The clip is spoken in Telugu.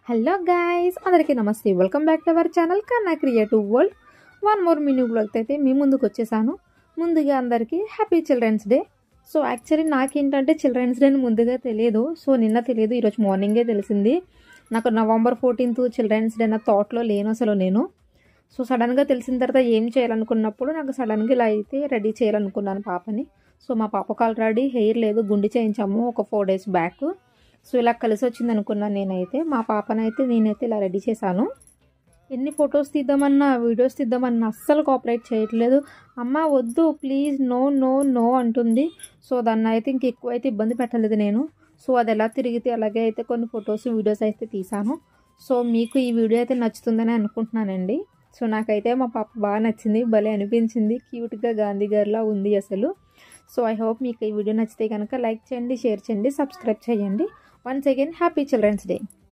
హలో గైస్, అందరికీ నమస్తే. Welcome back to our channel Kanna creative world. One more mini blog అయితే మీ ముందుకు వచ్చేసాను. ముందుగా అందరికీ happy children's day. So actually నాకేంటంటే చిల్డ్రన్స్ డే ముందుగా తెలియదు. సో నిన్న తెలియదు, ఈరోజు మార్నింగే తెలిసింది. నాకు November 14th చిల్డ్రన్స్ డే నా థాట్లో లేను అసలు నేను. సో సడన్గా తెలిసిన తర్వాత ఏం చేయాలనుకున్నప్పుడు నాకు సడన్గా ఇలా అయితే రెడీ చేయాలనుకున్నాను పాపని. సో మా పాపకు ఆల్రెడీ హెయిర్ లేదు, గుండి చేయించాము ఒక 4 days బ్యాక్. సో ఇలా కలిసి వచ్చింది అనుకున్నాను నేనైతే. మా పాపనైతే నేనైతే ఇలా రెడీ చేశాను. ఎన్ని ఫొటోస్ తీద్దామన్నా వీడియోస్ తీద్దామన్నా అస్సలు కోఆపరేట్ చేయట్లేదు. అమ్మ వద్దు ప్లీజ్, నో నో నో అంటుంది. సో దాన్ని అయితే ఎక్కువ అయితే ఇబ్బంది పెట్టలేదు నేను. సో అది ఎలా తిరిగితే అలాగే అయితే కొన్ని ఫొటోస్ వీడియోస్ అయితే తీసాను. సో మీకు ఈ వీడియో అయితే నచ్చుతుందని అనుకుంటున్నానండి. సో నాకైతే మా పాప బాగా నచ్చింది, భలే అనిపించింది, క్యూట్గా గాంధీ గారిలా ఉంది అసలు. సో ఐ హోప్ మీకు ఈ వీడియో నచ్చితే కనుక లైక్ చేయండి, షేర్ చేయండి, సబ్స్క్రైబ్ చేయండి. Once again, happy Children's Day.